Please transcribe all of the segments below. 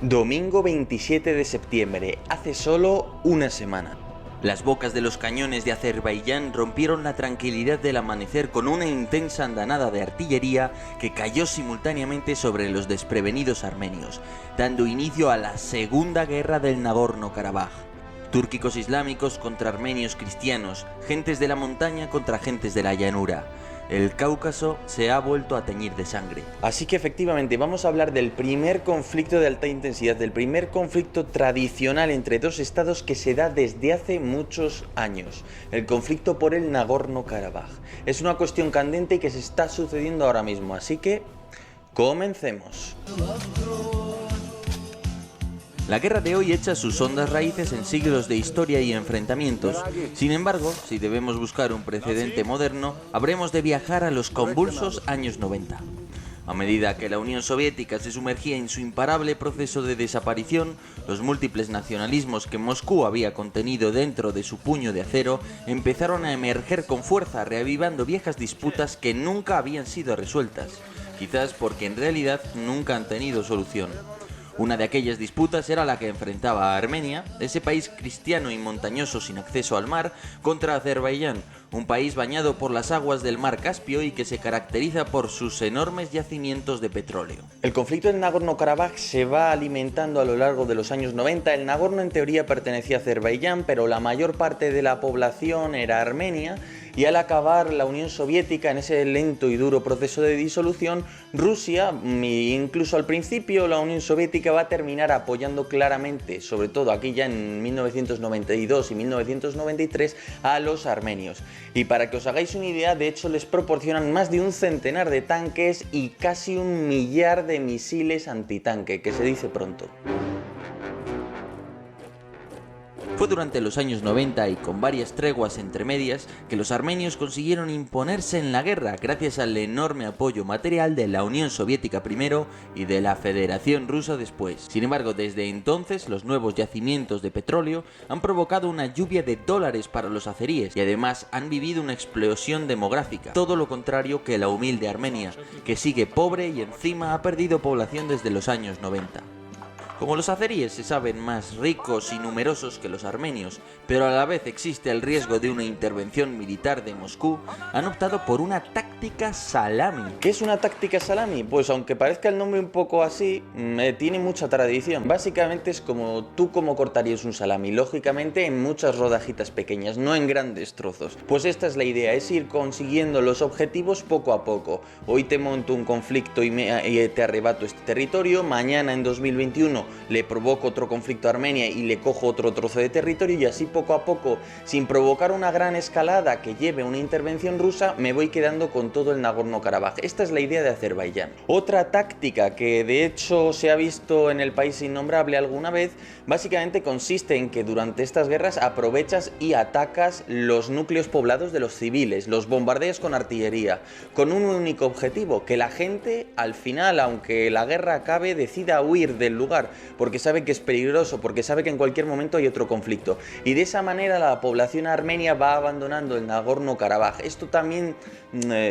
Domingo 27 de septiembre, hace solo una semana. Las bocas de los cañones de Azerbaiyán rompieron la tranquilidad del amanecer con una intensa andanada de artillería que cayó simultáneamente sobre los desprevenidos armenios, dando inicio a la Segunda Guerra del Nagorno-Karabaj. Túrquicos islámicos contra armenios cristianos, gentes de la montaña contra gentes de la llanura. El Cáucaso se ha vuelto a teñir de sangre. Así que efectivamente vamos a hablar del primer conflicto de alta intensidad, del primer conflicto tradicional entre dos estados que se da desde hace muchos años. El conflicto por el Nagorno-Karabaj. Es una cuestión candente que se está sucediendo ahora mismo, así que comencemos. La guerra de hoy echa sus hondas raíces en siglos de historia y enfrentamientos. Sin embargo, si debemos buscar un precedente moderno, habremos de viajar a los convulsos años 90. A medida que la Unión Soviética se sumergía en su imparable proceso de desaparición, los múltiples nacionalismos que Moscú había contenido dentro de su puño de acero empezaron a emerger con fuerza, reavivando viejas disputas que nunca habían sido resueltas, quizás porque en realidad nunca han tenido solución. Una de aquellas disputas era la que enfrentaba a Armenia, ese país cristiano y montañoso sin acceso al mar, contra Azerbaiyán, un país bañado por las aguas del mar Caspio y que se caracteriza por sus enormes yacimientos de petróleo. El conflicto en Nagorno-Karabaj se va alimentando a lo largo de los años 90. El Nagorno en teoría pertenecía a Azerbaiyán, pero la mayor parte de la población era armenia. Y al acabar la Unión Soviética en ese lento y duro proceso de disolución, Rusia, incluso al principio la Unión Soviética, va a terminar apoyando claramente, sobre todo aquí ya en 1992 y 1993, a los armenios. Y para que os hagáis una idea, de hecho les proporcionan más de un centenar de tanques y casi 1 millar de misiles antitanque, que se dice pronto. Fue durante los años 90 y con varias treguas entre medias que los armenios consiguieron imponerse en la guerra gracias al enorme apoyo material de la Unión Soviética primero y de la Federación Rusa después. Sin embargo, desde entonces los nuevos yacimientos de petróleo han provocado una lluvia de dólares para los azeríes y además han vivido una explosión demográfica, todo lo contrario que la humilde Armenia, que sigue pobre y encima ha perdido población desde los años 90. Como los azeríes se saben más ricos y numerosos que los armenios, pero a la vez existe el riesgo de una intervención militar de Moscú, han optado por una táctica salami. ¿Qué es una táctica salami? Pues aunque parezca el nombre un poco así, tiene mucha tradición. Básicamente es como tú como cortarías un salami, lógicamente en muchas rodajitas pequeñas, no en grandes trozos. Pues esta es la idea, es ir consiguiendo los objetivos poco a poco. Hoy te monto un conflicto y te arrebato este territorio, mañana en 2021 le provoco otro conflicto a Armenia y le cojo otro trozo de territorio y así poco a poco, sin provocar una gran escalada que lleve a una intervención rusa, me voy quedando con todo el Nagorno-Karabaj. Esta es la idea de Azerbaiyán. Otra táctica que de hecho se ha visto en el país innombrable alguna vez, básicamente consiste en que durante estas guerras aprovechas y atacas los núcleos poblados de los civiles, los bombardeas con artillería, con un único objetivo, que la gente al final, aunque la guerra acabe, decida huir del lugar, porque sabe que es peligroso, porque sabe que en cualquier momento hay otro conflicto. Y de esa manera la población armenia va abandonando el Nagorno-Karabaj. Esto también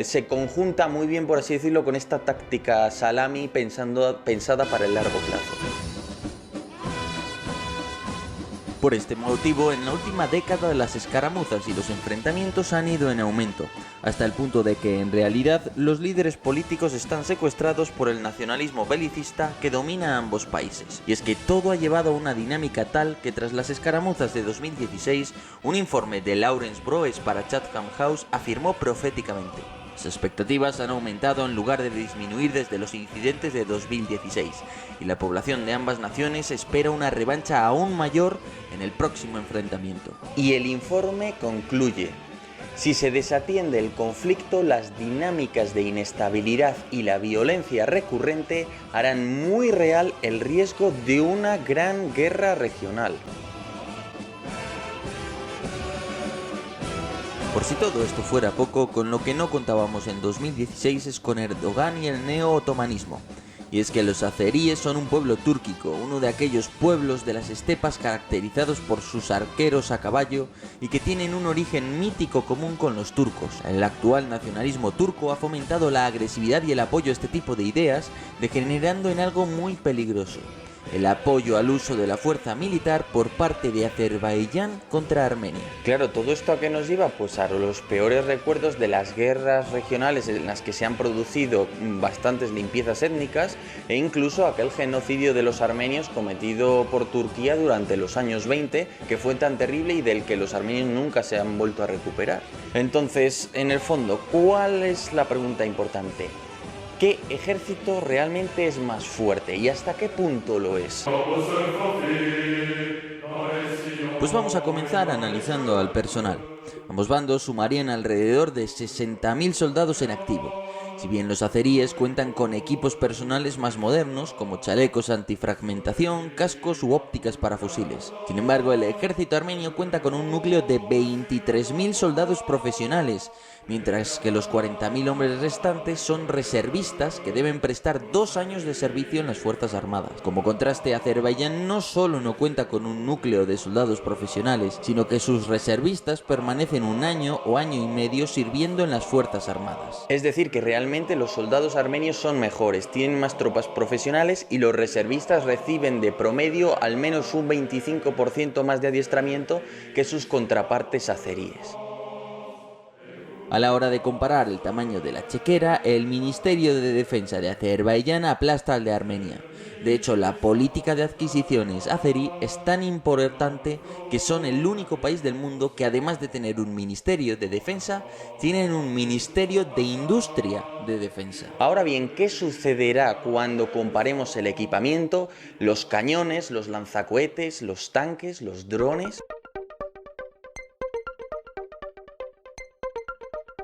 se conjunta muy bien, por así decirlo, con esta táctica salami pensada para el largo plazo. Por este motivo, en la última década las escaramuzas y los enfrentamientos han ido en aumento, hasta el punto de que, en realidad, los líderes políticos están secuestrados por el nacionalismo belicista que domina ambos países. Y es que todo ha llevado a una dinámica tal que tras las escaramuzas de 2016, un informe de Lawrence Broes para Chatham House afirmó proféticamente: las expectativas han aumentado en lugar de disminuir desde los incidentes de 2016 y la población de ambas naciones espera una revancha aún mayor en el próximo enfrentamiento. Y el informe concluye: si se desatiende el conflicto, las dinámicas de inestabilidad y la violencia recurrente harán muy real el riesgo de una gran guerra regional. Por si todo esto fuera poco, con lo que no contábamos en 2016 es con Erdogan y el neo-otomanismo. Y es que los azeríes son un pueblo túrquico, uno de aquellos pueblos de las estepas caracterizados por sus arqueros a caballo y que tienen un origen mítico común con los turcos. El actual nacionalismo turco ha fomentado la agresividad y el apoyo a este tipo de ideas, degenerando en algo muy peligroso. el apoyo al uso de la fuerza militar por parte de Azerbaiyán contra Armenia. Claro, ¿todo esto a qué nos lleva? Pues a los peores recuerdos de las guerras regionales en las que se han producido bastantes limpiezas étnicas e incluso aquel genocidio de los armenios cometido por Turquía durante los años 20, que fue tan terrible y del que los armenios nunca se han vuelto a recuperar. Entonces, en el fondo, ¿cuál es la pregunta importante? ¿Qué ejército realmente es más fuerte y hasta qué punto lo es? Pues vamos a comenzar analizando al personal. Ambos bandos sumarían alrededor de 60.000 soldados en activo. Si bien los azeríes cuentan con equipos personales más modernos, como chalecos antifragmentación, cascos u ópticas para fusiles. Sin embargo, el ejército armenio cuenta con un núcleo de 23.000 soldados profesionales, mientras que los 40.000 hombres restantes son reservistas que deben prestar 2 años de servicio en las Fuerzas Armadas. Como contraste, Azerbaiyán no solo no cuenta con un núcleo de soldados profesionales, sino que sus reservistas permanecen 1 año o año y medio sirviendo en las Fuerzas Armadas. Es decir, que realmente los soldados armenios son mejores, tienen más tropas profesionales y los reservistas reciben de promedio al menos un 25% más de adiestramiento que sus contrapartes azeríes. A la hora de comparar el tamaño de la chequera, el Ministerio de Defensa de Azerbaiyán aplasta al de Armenia. De hecho, la política de adquisiciones azerí es tan importante que son el único país del mundo que, además de tener un Ministerio de Defensa, tienen un Ministerio de Industria de Defensa. Ahora bien, ¿qué sucederá cuando comparemos el equipamiento, los cañones, los lanzacohetes, los tanques, los drones?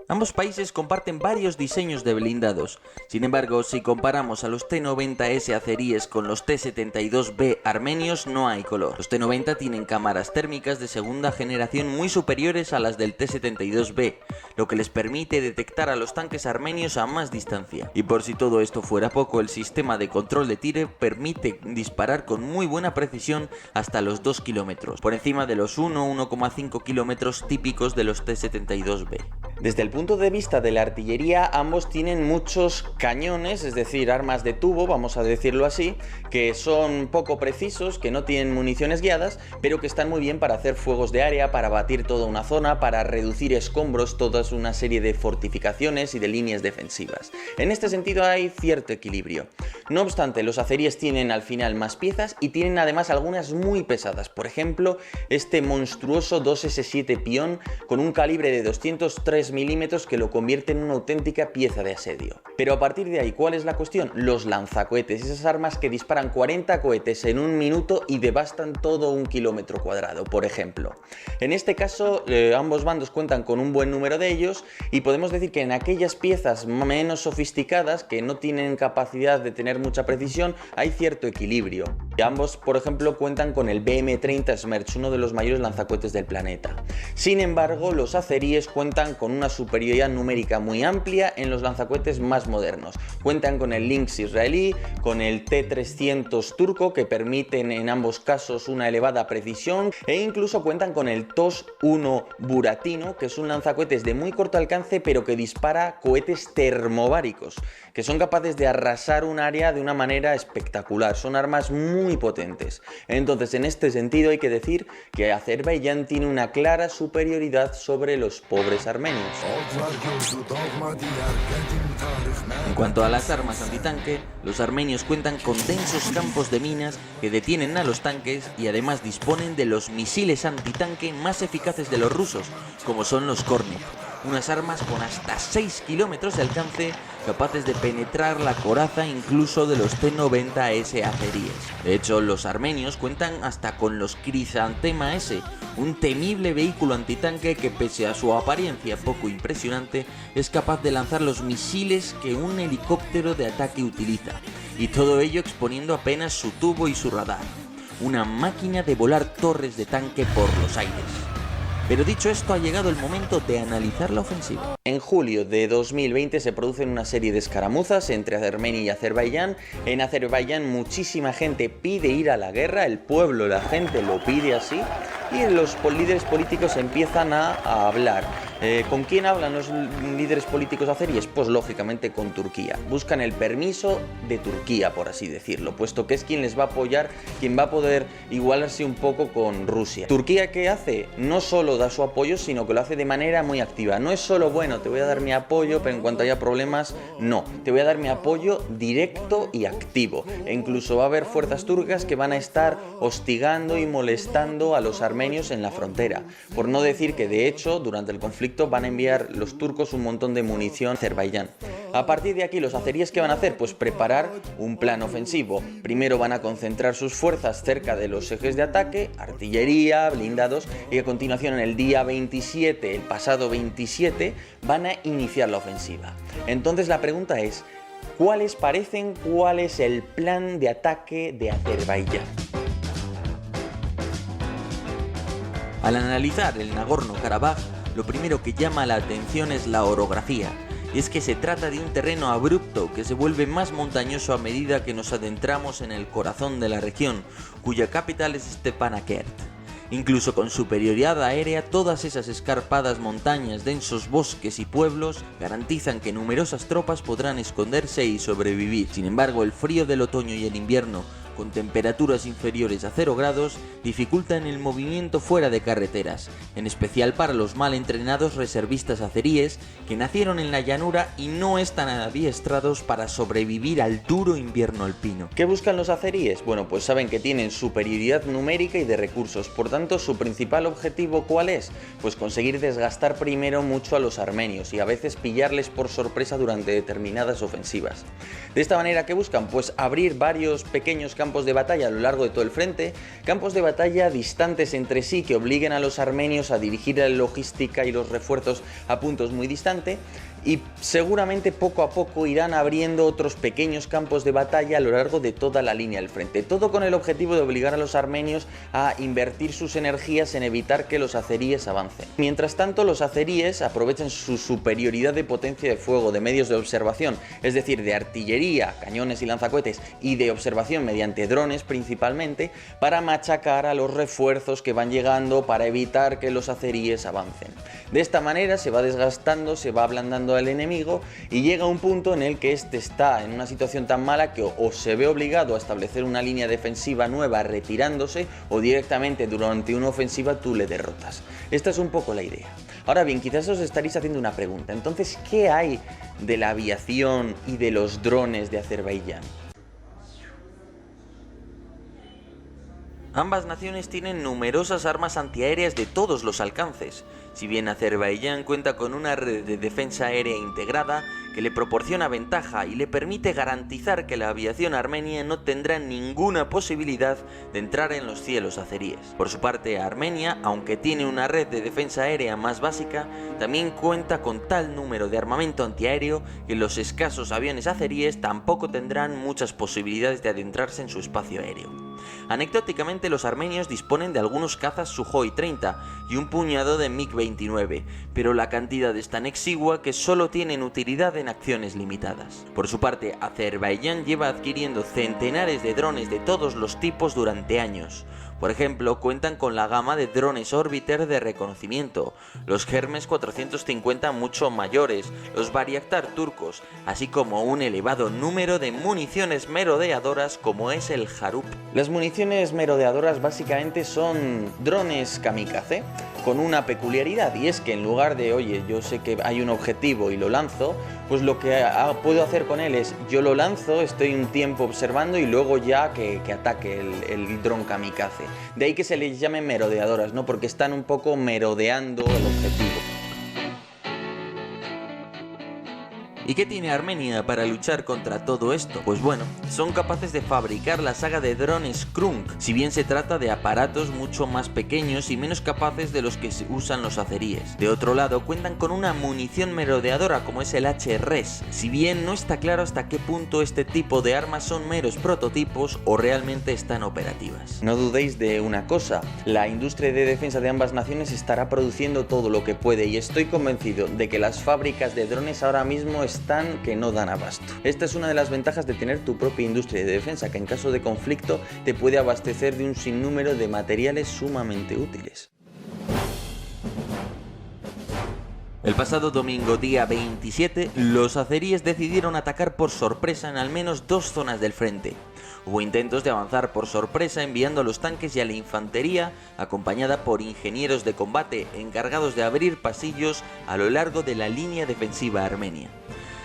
Ambos países comparten varios diseños de blindados. Sin embargo, si comparamos a los T-90S azeríes con los T-72B armenios, no hay color. Los T-90 tienen cámaras térmicas de segunda generación muy superiores a las del T-72B, lo que les permite detectar a los tanques armenios a más distancia. Y por si todo esto fuera poco, el sistema de control de tiro permite disparar con muy buena precisión hasta los 2 kilómetros, por encima de los 1,5 kilómetros típicos de los T-72B. Desde el punto de vista de la artillería, ambos tienen muchos cañones, es decir, armas de tubo, vamos a decirlo así, que son poco precisos, que no tienen municiones guiadas, pero que están muy bien para hacer fuegos de área, para batir toda una zona, para reducir escombros, toda una serie de fortificaciones y de líneas defensivas. En este sentido hay cierto equilibrio. No obstante, los azeríes tienen al final más piezas y tienen además algunas muy pesadas. Por ejemplo, este monstruoso 2S7 Pion con un calibre de 203 milímetros que lo convierte en una auténtica pieza de asedio. Pero a partir de ahí, ¿cuál es la cuestión? Los lanzacohetes, esas armas que disparan 40 cohetes en 1 minuto y devastan todo 1 kilómetro cuadrado, por ejemplo. En este caso, ambos bandos cuentan con un buen número de ellos y podemos decir que en aquellas piezas menos sofisticadas, que no tienen capacidad de tener mucha precisión, hay cierto equilibrio. Y ambos, por ejemplo, cuentan con el BM-30 Smerch, uno de los mayores lanzacohetes del planeta. Sin embargo, los azeríes cuentan con una superioridad numérica muy amplia en los lanzacohetes más modernos. Cuentan con el Lynx israelí, con el T-300 turco, que permiten en ambos casos una elevada precisión, e incluso cuentan con el TOS-1 buratino, que es un lanzacohetes de muy corto alcance pero que dispara cohetes termobáricos, que son capaces de arrasar un área de una manera espectacular. Son armas muy potentes. Entonces, en este sentido hay que decir que Azerbaiyán tiene una clara superioridad sobre los pobres armenios. En cuanto a las armas antitanque, los armenios cuentan con densos campos de minas que detienen a los tanques y además disponen de los misiles antitanque más eficaces de los rusos, como son los Kornet, unas armas con hasta 6 kilómetros de alcance capaces de penetrar la coraza incluso de los T-90S azeríes. De hecho, los armenios cuentan hasta con los Crisantema S, un temible vehículo antitanque que, pese a su apariencia poco impresionante, es capaz de lanzar los misiles que un helicóptero de ataque utiliza, y todo ello exponiendo apenas su tubo y su radar. Una máquina de volar torres de tanque por los aires. Pero dicho esto, ha llegado el momento de analizar la ofensiva. En julio de 2020 se producen una serie de escaramuzas entre Armenia y Azerbaiyán. En Azerbaiyán muchísima gente pide ir a la guerra, el pueblo, la gente lo pide así, y los líderes políticos empiezan a hablar. ¿Con quién hablan los líderes políticos azeríes? Pues lógicamente con Turquía. Buscan el permiso de Turquía, por así decirlo, puesto que es quien les va a apoyar, quien va a poder igualarse un poco con Rusia. ¿Turquía qué hace? No solo da su apoyo, sino que lo hace de manera muy activa. No es solo, bueno, te voy a dar mi apoyo, pero en cuanto haya problemas, no. Te voy a dar mi apoyo directo y activo. E incluso va a haber fuerzas turcas que van a estar hostigando y molestando a los armenios en la frontera. Por no decir que, de hecho, durante el conflicto van a enviar los turcos un montón de munición a Azerbaiyán. A partir de aquí, los azeríes, ¿qué van a hacer? Pues preparar un plan ofensivo. Primero van a concentrar sus fuerzas cerca de los ejes de ataque, artillería, blindados, y a continuación, en el día 27, el pasado 27, van a iniciar la ofensiva. Entonces la pregunta es, ¿cuál es el plan de ataque de Azerbaiyán? Al analizar el Nagorno-Karabaj, lo primero que llama la atención es la orografía, y es que se trata de un terreno abrupto que se vuelve más montañoso a medida que nos adentramos en el corazón de la región, cuya capital es Stepanakert. Incluso con superioridad aérea, todas esas escarpadas montañas, densos bosques y pueblos garantizan que numerosas tropas podrán esconderse y sobrevivir. Sin embargo, el frío del otoño y el invierno, con temperaturas inferiores a 0 grados, dificultan el movimiento fuera de carreteras, en especial para los mal entrenados reservistas azeríes que nacieron en la llanura y no están adiestrados para sobrevivir al duro invierno alpino. ¿Qué buscan los azeríes? Bueno, pues saben que tienen superioridad numérica y de recursos, por tanto su principal objetivo ¿cuál es? Pues conseguir desgastar primero mucho a los armenios y a veces pillarles por sorpresa durante determinadas ofensivas. De esta manera, ¿qué buscan? Pues abrir varios pequeños campos de batalla a lo largo de todo el frente, campos de batalla distantes entre sí que obliguen a los armenios a dirigir la logística y los refuerzos a puntos muy distantes, y seguramente poco a poco irán abriendo otros pequeños campos de batalla a lo largo de toda la línea del frente, todo con el objetivo de obligar a los armenios a invertir sus energías en evitar que los azeríes avancen. Mientras tanto, los azeríes aprovechan su superioridad de potencia de fuego, de medios de observación, es decir, de artillería, cañones y lanzacohetes, y de observación mediante drones principalmente, para machacar a los refuerzos que van llegando para evitar que los azeríes avancen. De esta manera se va desgastando, se va ablandando al enemigo y llega un punto en el que este está en una situación tan mala que o se ve obligado a establecer una línea defensiva nueva retirándose, o directamente durante una ofensiva tú le derrotas. Esta es un poco la idea. Ahora bien, quizás os estaréis haciendo una pregunta. Entonces, ¿qué hay de la aviación y de los drones de Azerbaiyán? Ambas naciones tienen numerosas armas antiaéreas de todos los alcances. Si bien Azerbaiyán cuenta con una red de defensa aérea integrada que le proporciona ventaja y le permite garantizar que la aviación armenia no tendrá ninguna posibilidad de entrar en los cielos azeríes. Por su parte, Armenia, aunque tiene una red de defensa aérea más básica, también cuenta con tal número de armamento antiaéreo que los escasos aviones azeríes tampoco tendrán muchas posibilidades de adentrarse en su espacio aéreo. Anecdóticamente, los armenios disponen de algunos cazas Sukhoi 30 y un puñado de MiG-29, pero la cantidad es tan exigua que solo tienen utilidad en acciones limitadas. Por su parte, Azerbaiyán lleva adquiriendo centenares de drones de todos los tipos durante años. Por ejemplo, cuentan con la gama de drones Orbiter de reconocimiento, los Hermes 450 mucho mayores, los Bayraktar turcos, así como un elevado número de municiones merodeadoras como es el Harup. Las municiones merodeadoras básicamente son drones kamikaze, con una peculiaridad, y es que en lugar de, oye, yo sé que hay un objetivo y lo lanzo, pues lo que puedo hacer con él es, yo lo lanzo, estoy un tiempo observando y luego ya que ataque el dron kamikaze. De ahí que se les llame merodeadoras, ¿no? Porque están un poco merodeando el objetivo. ¿Y qué tiene Armenia para luchar contra todo esto? Pues bueno, son capaces de fabricar la saga de drones Krunk, si bien se trata de aparatos mucho más pequeños y menos capaces de los que usan los azeríes. De otro lado, cuentan con una munición merodeadora como es el HRS, si bien no está claro hasta qué punto este tipo de armas son meros prototipos o realmente están operativas. No dudéis de una cosa, la industria de defensa de ambas naciones estará produciendo todo lo que puede y estoy convencido de que las fábricas de drones ahora mismo están que no dan abasto. Esta es una de las ventajas de tener tu propia industria de defensa, que en caso de conflicto te puede abastecer de un sinnúmero de materiales sumamente útiles. El pasado domingo, día 27, los azeríes decidieron atacar por sorpresa en al menos 2 zonas del frente. Hubo intentos de avanzar por sorpresa enviando a los tanques y a la infantería, acompañada por ingenieros de combate encargados de abrir pasillos a lo largo de la línea defensiva armenia.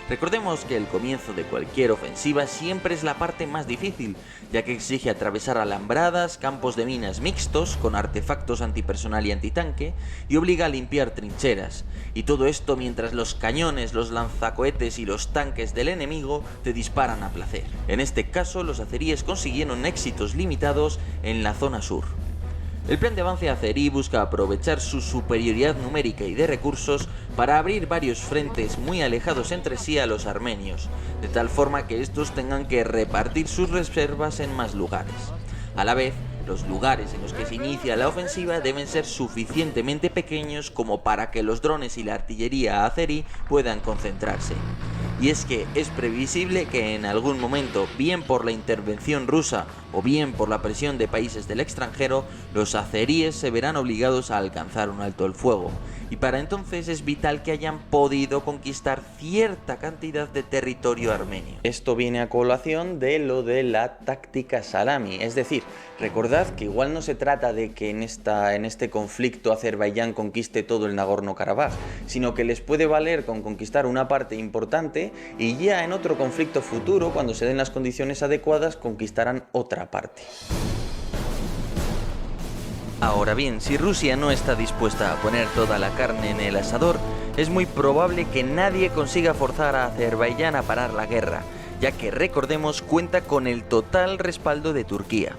Recordemos que el comienzo de cualquier ofensiva siempre es la parte más difícil, ya que exige atravesar alambradas, campos de minas mixtos con artefactos antipersonal y antitanque, y obliga a limpiar trincheras, y todo esto mientras los cañones, los lanzacohetes y los tanques del enemigo te disparan a placer. En este caso, los azeríes consiguieron éxitos limitados en la zona sur. El plan de avance azerí busca aprovechar su superioridad numérica y de recursos para abrir varios frentes muy alejados entre sí a los armenios, de tal forma que estos tengan que repartir sus reservas en más lugares. A la vez, los lugares en los que se inicia la ofensiva deben ser suficientemente pequeños como para que los drones y la artillería azerí puedan concentrarse. Y es que es previsible que en algún momento, bien por la intervención rusa o bien por la presión de países del extranjero, los azeríes se verán obligados a alcanzar un alto el fuego. Y para entonces es vital que hayan podido conquistar cierta cantidad de territorio armenio. Esto viene a colación de lo de la táctica salami, es decir, recordad que igual no se trata de que en este conflicto Azerbaiyán conquiste todo el Nagorno-Karabaj, sino que les puede valer con conquistar una parte importante y ya en otro conflicto futuro, cuando se den las condiciones adecuadas, conquistarán otra parte. Ahora bien, si Rusia no está dispuesta a poner toda la carne en el asador, es muy probable que nadie consiga forzar a Azerbaiyán a parar la guerra, ya que recordemos cuenta con el total respaldo de Turquía.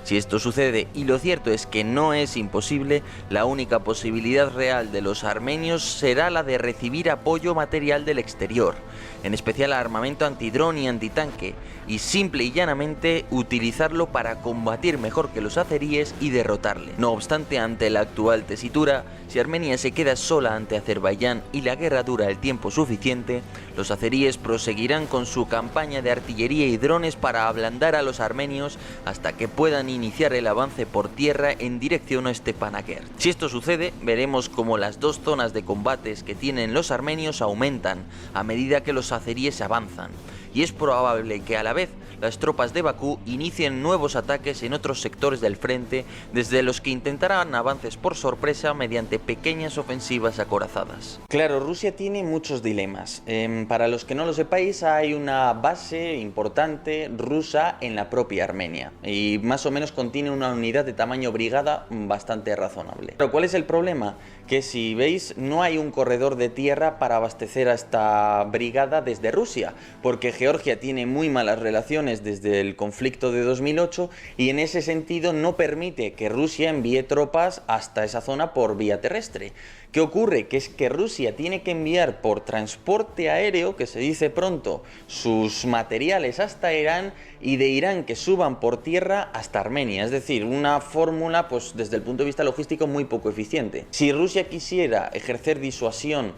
Si esto sucede, y lo cierto es que no es imposible, la única posibilidad real de los armenios será la de recibir apoyo material del exterior, en especial armamento antidrón y antitanque, y simple y llanamente utilizarlo para combatir mejor que los azeríes y derrotarle. No obstante, ante la actual tesitura, si Armenia se queda sola ante Azerbaiyán y la guerra dura el tiempo suficiente, los azeríes proseguirán con su campaña de artillería y drones para ablandar a los armenios hasta que puedan iniciar el avance por tierra en dirección a Stepanakert. Si esto sucede, veremos cómo las 2 zonas de combates que tienen los armenios aumentan a medida que los azeríes avanzan, y es probable que a la vez las tropas de Bakú inicien nuevos ataques en otros sectores del frente, desde los que intentarán avances por sorpresa mediante pequeñas ofensivas acorazadas. Claro, Rusia tiene muchos dilemas. Para los que no lo sepáis, hay una base importante rusa en la propia Armenia y más o menos contiene una unidad de tamaño brigada bastante razonable. Pero ¿cuál es el problema? Que si veis, no hay un corredor de tierra para abastecer a esta brigada desde Rusia, porque Georgia tiene muy malas relaciones desde el conflicto de 2008 y en ese sentido no permite que Rusia envíe tropas hasta esa zona por vía terrestre. ¿Qué ocurre? Que es que Rusia tiene que enviar por transporte aéreo, que se dice pronto, sus materiales hasta Irán y de Irán que suban por tierra hasta Armenia. Es decir, una fórmula, pues desde el punto de vista logístico, muy poco eficiente. Si Rusia quisiera ejercer disuasión,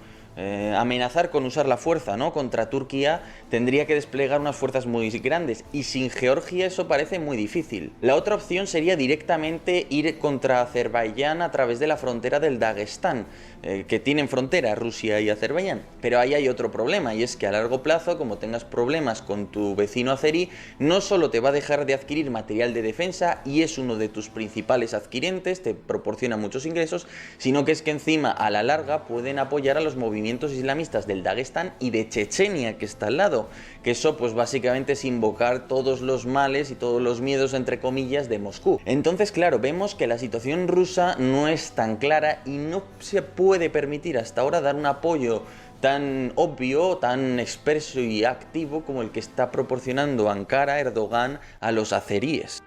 amenazar con usar la fuerza, ¿no?, contra Turquía, tendría que desplegar unas fuerzas muy grandes y sin Georgia eso parece muy difícil. La otra opción sería directamente ir contra Azerbaiyán a través de la frontera del Dagestán, que tienen frontera Rusia y Azerbaiyán. Pero ahí hay otro problema, y es que a largo plazo, como tengas problemas con tu vecino azerí, no solo te va a dejar de adquirir material de defensa y es uno de tus principales adquirentes, te proporciona muchos ingresos, sino que es que encima a la larga pueden apoyar a los movimientos islamistas del Dagestán y de Chechenia, que está al lado, que eso pues básicamente es invocar todos los males y todos los miedos entre comillas de Moscú. Entonces claro, vemos que la situación rusa no es tan clara y no se puede permitir hasta ahora dar un apoyo tan obvio, tan expreso y activo como el que está proporcionando Ankara, Erdogan, a los azeríes.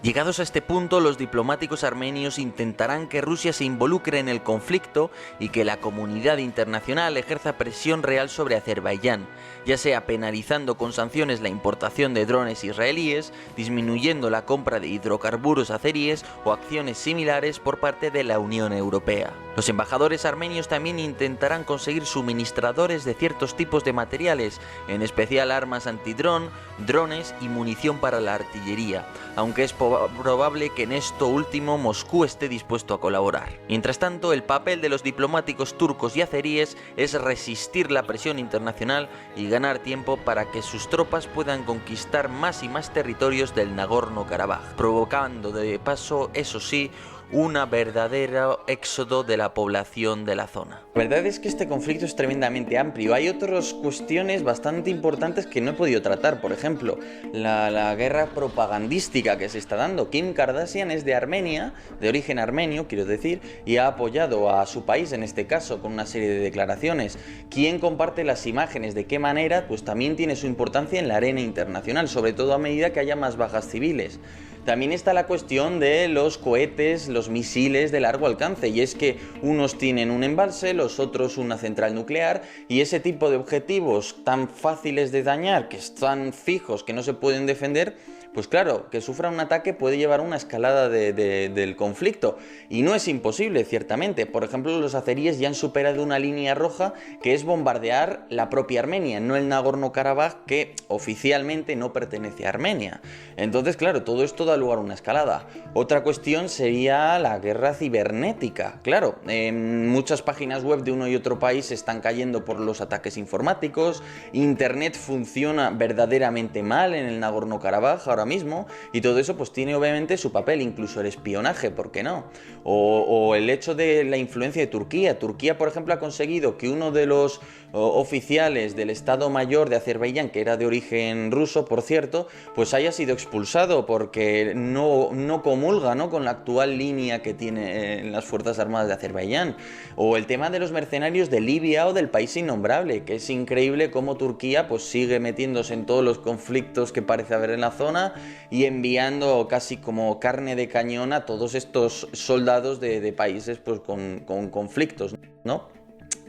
Llegados a este punto, los diplomáticos armenios intentarán que Rusia se involucre en el conflicto y que la comunidad internacional ejerza presión real sobre Azerbaiyán, ya sea penalizando con sanciones la importación de drones israelíes, disminuyendo la compra de hidrocarburos azeríes o acciones similares por parte de la Unión Europea. Los embajadores armenios también intentarán conseguir suministradores de ciertos tipos de materiales, en especial armas antidrón, drones y munición para la artillería, aunque es probable que en esto último Moscú esté dispuesto a colaborar. Mientras tanto, el papel de los diplomáticos turcos y azeríes es resistir la presión internacional y ganar tiempo para que sus tropas puedan conquistar más y más territorios del Nagorno-Karabaj, provocando de paso, eso sí, un verdadero éxodo de la población de la zona. La verdad es que este conflicto es tremendamente amplio. Hay otras cuestiones bastante importantes que no he podido tratar. Por ejemplo, la guerra propagandística que se está dando. Kim Kardashian es de Armenia, de origen armenio, quiero decir, y ha apoyado a su país, en este caso, con una serie de declaraciones. Quien comparte las imágenes, de qué manera, pues también tiene su importancia en la arena internacional, sobre todo a medida que haya más bajas civiles. También está la cuestión de los cohetes, los misiles de largo alcance, y es que unos tienen un embalse, los otros una central nuclear, y ese tipo de objetivos tan fáciles de dañar, que están fijos, que no se pueden defender, pues claro, que sufra un ataque puede llevar a una escalada del conflicto, y no es imposible, ciertamente. Por ejemplo, los azeríes ya han superado una línea roja que es bombardear la propia Armenia, no el Nagorno-Karabaj, que oficialmente no pertenece a Armenia. Entonces, claro, todo esto da lugar a una escalada. Otra cuestión sería la guerra cibernética. Claro, muchas páginas web de uno y otro país están cayendo por los ataques informáticos, Internet funciona verdaderamente mal en el Nagorno-Karabaj ahora mismo, y todo eso pues tiene obviamente su papel, incluso el espionaje, ¿por qué no? O el hecho de la influencia de Turquía. Turquía, por ejemplo, ha conseguido que uno de los oficiales del Estado Mayor de Azerbaiyán, que era de origen ruso, por cierto, pues haya sido expulsado porque no comulga, ¿no?, con la actual línea que tienen las Fuerzas Armadas de Azerbaiyán. O el tema de los mercenarios de Libia o del país innombrable, que es increíble cómo Turquía pues sigue metiéndose en todos los conflictos que parece haber en la zona y enviando casi como carne de cañón a todos estos soldados de países pues con conflictos, ¿no?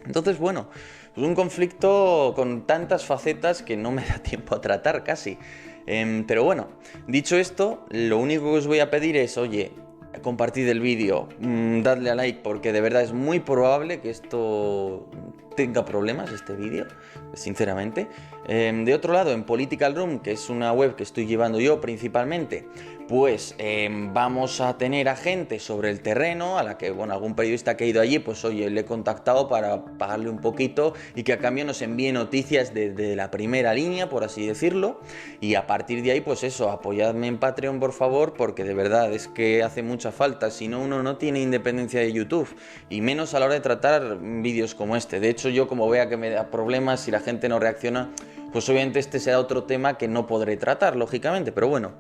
Entonces, bueno, pues un conflicto con tantas facetas que no me da tiempo a tratar casi. Pero bueno, dicho esto, lo único que os voy a pedir es, oye, compartid el vídeo, dadle a like, porque de verdad es muy probable que esto tenga problemas, este vídeo, sinceramente. De otro lado, en Political Room, que es una web que estoy llevando yo principalmente, pues vamos a tener a gente sobre el terreno, a la que, bueno, algún periodista que ha ido allí, pues oye, le he contactado para pagarle un poquito y que a cambio nos envíe noticias de la primera línea, por así decirlo, y a partir de ahí, pues eso, apoyadme en Patreon, por favor, porque de verdad es que hace mucha falta, si no, uno no tiene independencia de YouTube, y menos a la hora de tratar vídeos como este. De hecho, yo como vea que me da problemas, si la gente no reacciona, pues obviamente este será otro tema que no podré tratar, lógicamente, pero bueno.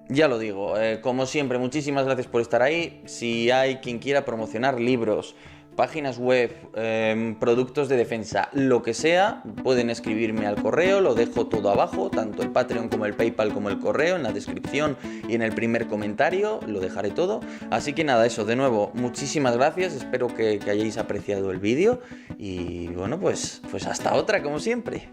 Ya lo digo, como siempre, muchísimas gracias por estar ahí. Si hay quien quiera promocionar libros, páginas web, productos de defensa, lo que sea, pueden escribirme al correo, lo dejo todo abajo, tanto el Patreon como el PayPal como el correo, en la descripción y en el primer comentario, lo dejaré todo. Así que nada, eso, de nuevo, muchísimas gracias, espero que hayáis apreciado el vídeo y bueno, pues hasta otra, como siempre.